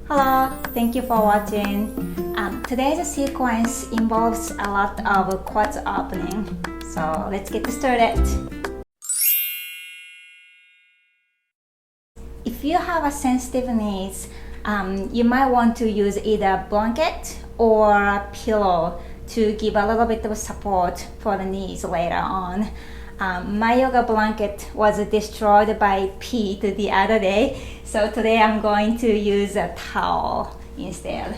Hello, thank you for watching. Today's sequence involves a lot of quads opening, so let's get started. If you have a sensitive knees, you might want to use either a blanket or a pillow to give a little bit of support for the knees later on. My yoga blanket was destroyed by Pete the other day, so today I'm going to use a towel instead.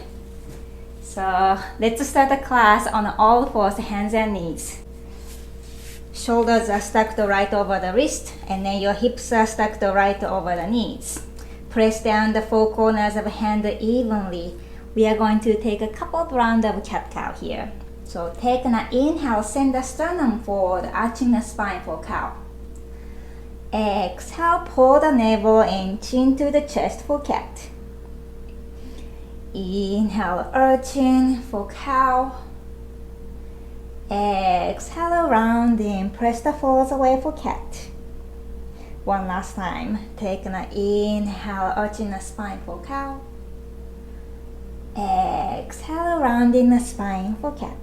So let's start the class on all fours, hands and knees. Shoulders are stacked right over the wrist, and then your hips are stacked right over the knees. Press down the four corners of the hand evenly. We are going to take a couple of rounds of cat-cow here. So take an inhale, send the sternum forward, arching the spine for cow. Exhale, pull the navel and chin to the chest for cat. Inhale, arching for cow. Exhale, rounding, press the fours away for cat. One last time. Take an inhale, arching the spine for cow. Exhale, rounding the spine for cat.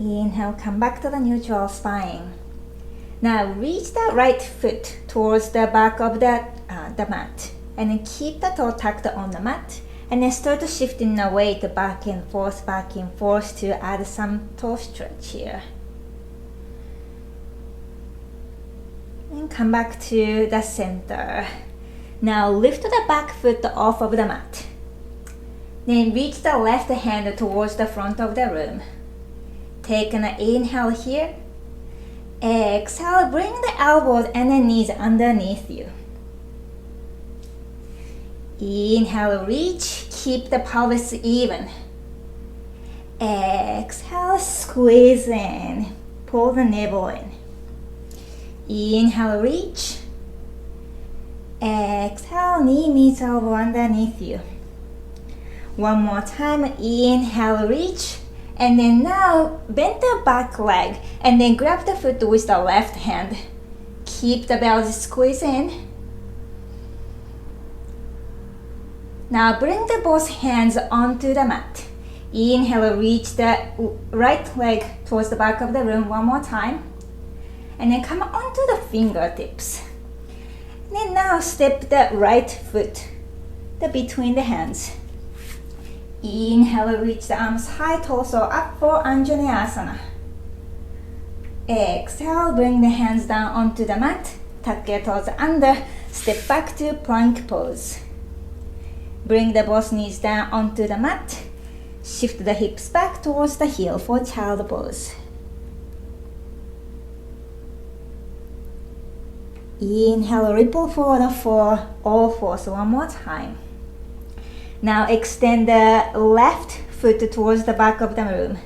Inhale, come back to the neutral spine. Now reach the right foot towards the back of the mat, and then keep the toe tucked on the mat, and then start shifting the weight back and forth to add some toe stretch here. And come back to the center. Now lift the back foot off of the mat. Then reach the left hand towards the front of the room. Take an inhale here. Exhale, bring the elbows and the knees underneath you. Inhale, reach, keep the pelvis even. Exhale, squeeze in, pull the navel in. Inhale, reach. Exhale, knee meets elbow underneath you. One more time, inhale, reach, and then now bend the back leg, and then grab the foot with the left hand. Keep the belly squeeze in. Now bring the both hands onto the mat. Inhale, reach the right leg towards the back of the room one more time, and then come onto the fingertips. And then now step the right foot between the hands. Inhale, reach the arms high, torso up for Anjali Asana. Exhale, bring the hands down onto the mat, tuck your toes under, step back to plank pose. Bring the both knees down onto the mat, shift the hips back towards the heel for child pose. Inhale, ripple forward for all fours one more time. Now extend the left foot towards the back of the room.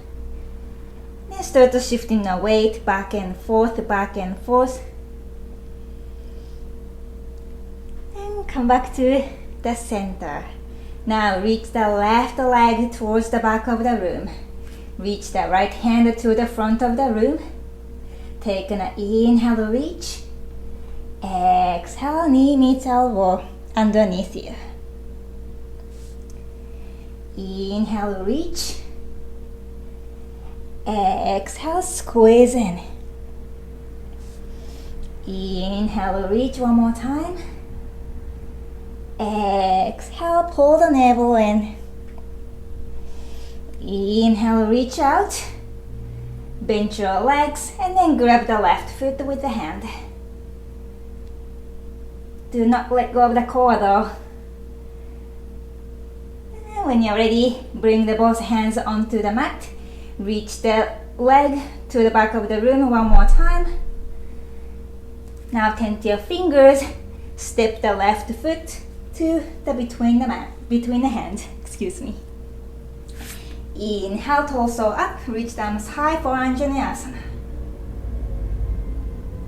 Then start shifting the weight back and forth. And come back to the center. Now reach the left leg towards the back of the room. Reach the right hand to the front of the room. Take an inhale, reach. Exhale, knee meets elbow underneath you. Inhale, reach. Exhale, squeeze in. Inhale, reach one more time. Exhale, pull the navel in. Inhale, reach out. Bend your legs and then grab the left foot with the hand. Do not let go of the core though. When you're ready, bring the both hands onto the mat. Reach the leg to the back of the room one more time. Now tent your fingers. Step the left foot to the between the hands. Inhale, torso up. Reach the arms high for Anjali Asana.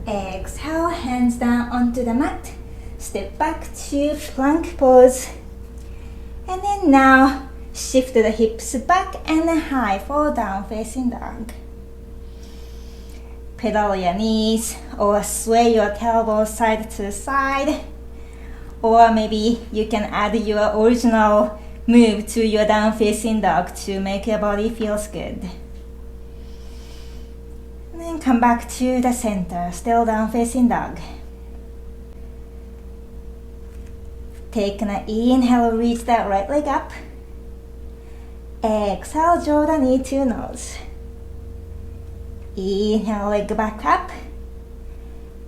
Exhale, hands down onto the mat. Step back to plank pose. And then now shift the hips back and high for down facing dog. Pedal your knees or sway your tailbone side to side. or maybe you can add your original move to your down facing dog to make your body feels good. And then come back to the center, still down facing dog. Take an inhale, reach that right leg up. Exhale, draw the knee to nose. Inhale, leg back up.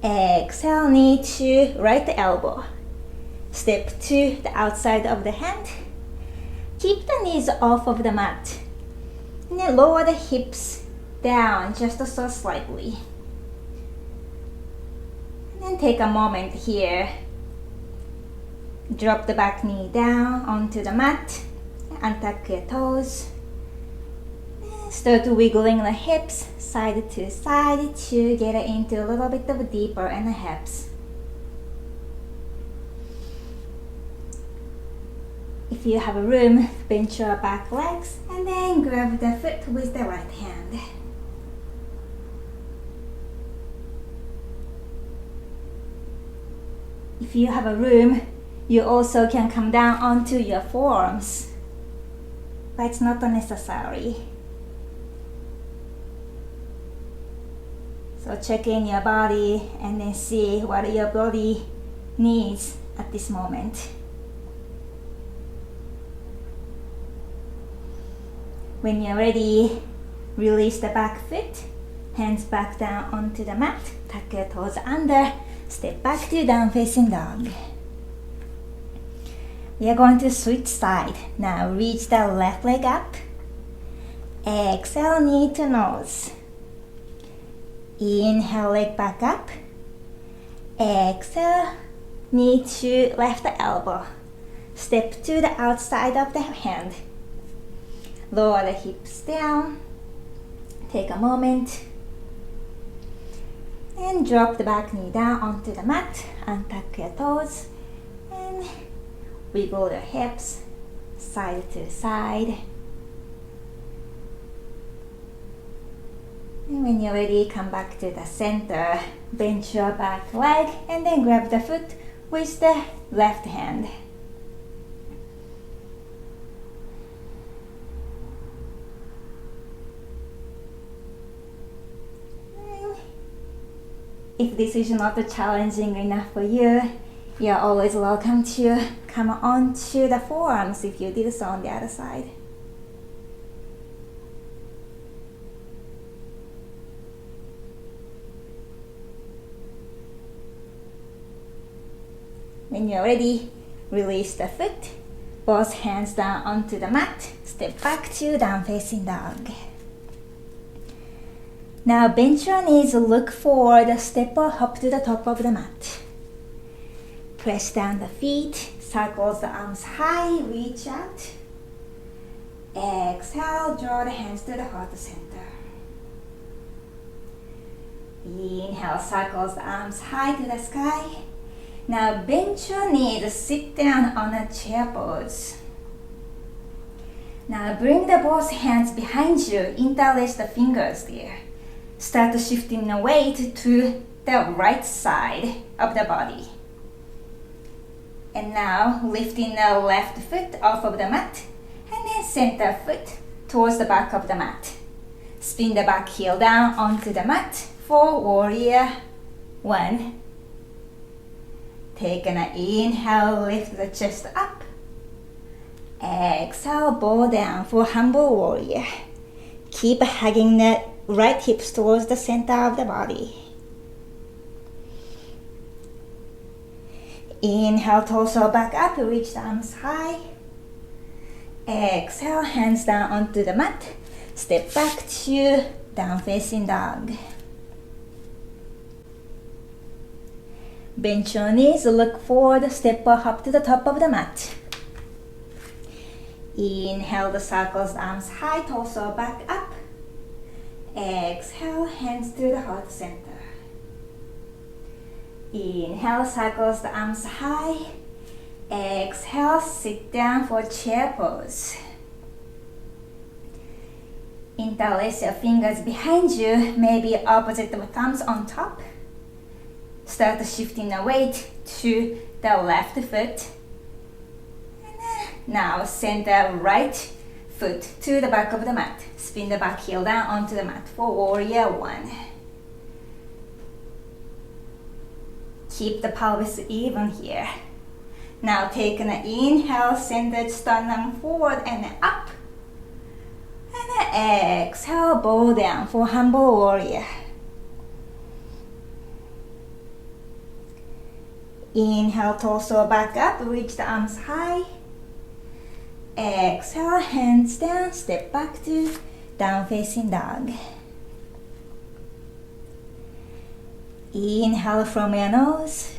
Exhale, knee to right elbow. Step to the outside of the hand. Keep the knees off of the mat. And then lower the hips down just so slightly. And then take a moment here. Drop the back knee down onto the mat. Untuck your toes. Start wiggling the hips side to side to get into a little bit of deeper in the hips. If you have room, bend your back legs and then grab the foot with the right hand. If you have a room, you also can come down onto your forearms, but it's not necessary. So check in your body and then see what your body needs at this moment. When you're ready, release the back foot, hands back down onto the mat, tuck your toes under, step back to down facing dog. We are going to switch side. Now reach the left leg up. Exhale, knee to nose. Inhale, leg back up. Exhale, knee to left elbow. Step to the outside of the hand. Lower the hips down. Take a moment. And drop the back knee down onto the mat. Untuck your toes. And wiggle your hips side to side. And when you're ready, come back to the center. Bend your back leg and then grab the foot with the left hand. If this is not challenging enough for you, you're always welcome to come on to the forearms if you did so on the other side. When you're ready, release the foot, both hands down onto the mat, step back to down facing dog. Now bend your knees, look forward, step or hop to the top of the mat. Press down the feet, circle the arms high, reach out. Exhale, draw the hands to the heart center. Inhale, circles the arms high to the sky. Now bend your knees, sit down on a chair pose. Now bring the both hands behind you, interlace the fingers there. Start shifting the weight to the right side of the body. And now lifting the left foot off of the mat and then center foot towards the back of the mat. Spin the back heel down onto the mat for warrior one. Take an inhale, lift the chest up. Exhale, bow down for humble warrior. Keep hugging the right hips towards the center of the body. Inhale, torso back up, reach the arms high. Exhale, hands down onto the mat. Step back to down facing dog. Bend your knees, look forward, step or hop to the top of the mat. Inhale, the circles, arms high, torso back up. Exhale, hands to the heart center. Inhale, circles the arms high. Exhale, sit down for chair pose. Interlace your fingers behind you, maybe opposite of thumbs on top. Start shifting the weight to the left foot. Now send the right foot to the back of the mat. Spin the back heel down onto the mat for warrior one. Keep the pelvis even here. Now take an inhale, send the sternum forward and up. And exhale, bow down for humble warrior. Inhale, torso back up, reach the arms high. Exhale, hands down, step back to down facing dog. Inhale from your nose.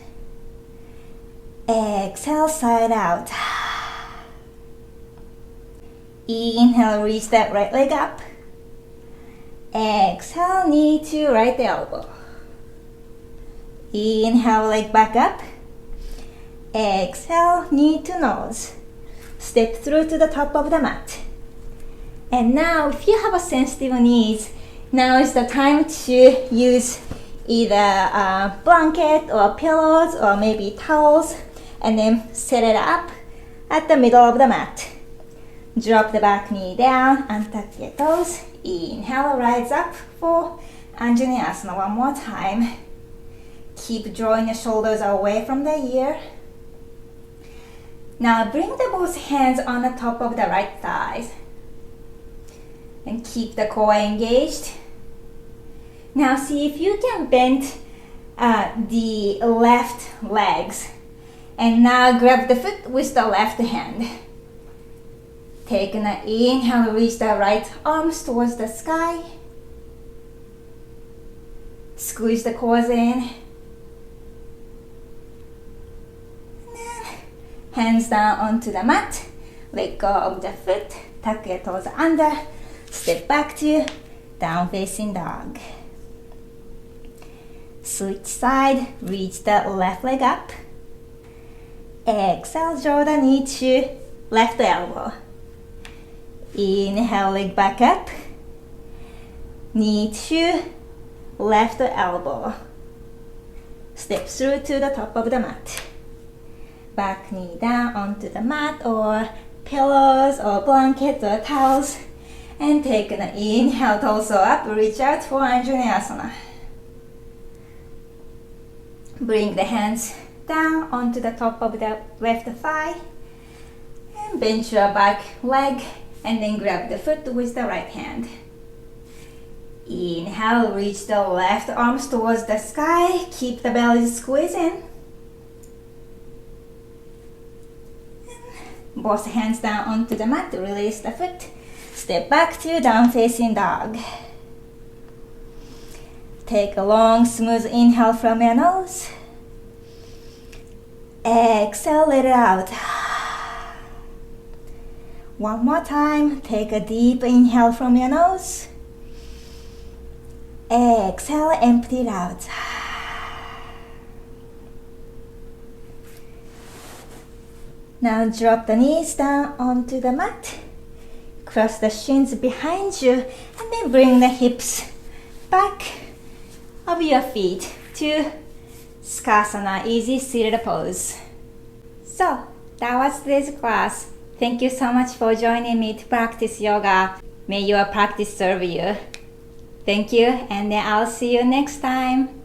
Exhale, side out. Inhale, reach that right leg up. Exhale, knee to right elbow. Inhale, leg back up. Exhale, knee to nose. Step through to the top of the mat. And now, if you have a sensitive knees, now is the time to use either a blanket or pillows or maybe towels, and then set it up at the middle of the mat. Drop the back knee down and tuck your toes. Inhale, rise up for Anjali Asana one more time. Keep drawing your shoulders away from the ear. Now bring the both hands on the top of the right thighs. And keep the core engaged. Now see if you can bend the left legs. And now grab the foot with the left hand. Take an inhale, reach the right arms towards the sky. Squeeze the core in. Hands down onto the mat. Let go of the foot. Tuck your toes under. Step back to down facing dog. Switch side. Reach the left leg up. Exhale, draw the knee to left elbow. Inhale, leg back up. Knee to left elbow. Step through to the top of the mat. Back knee down onto the mat or pillows or blankets or towels. And take an inhale, torso up, reach out for Anjali Asana. Bring the hands down onto the top of the left thigh. And bend your back leg and then grab the foot with the right hand. Inhale, reach the left arms towards the sky. Keep the belly squeezing. Both hands down onto the mat, release the foot. Step back to down facing dog. Take a long, smooth inhale from your nose. Exhale, let it out. One more time, take a deep inhale from your nose. Exhale, empty it out. Now drop the knees down onto the mat. Cross the shins behind you and then bring the hips back of your feet to Skasana, easy seated pose. So, that was today's class. Thank you so much for joining me to practice yoga. May your practice serve you. Thank you, and then I'll see you next time.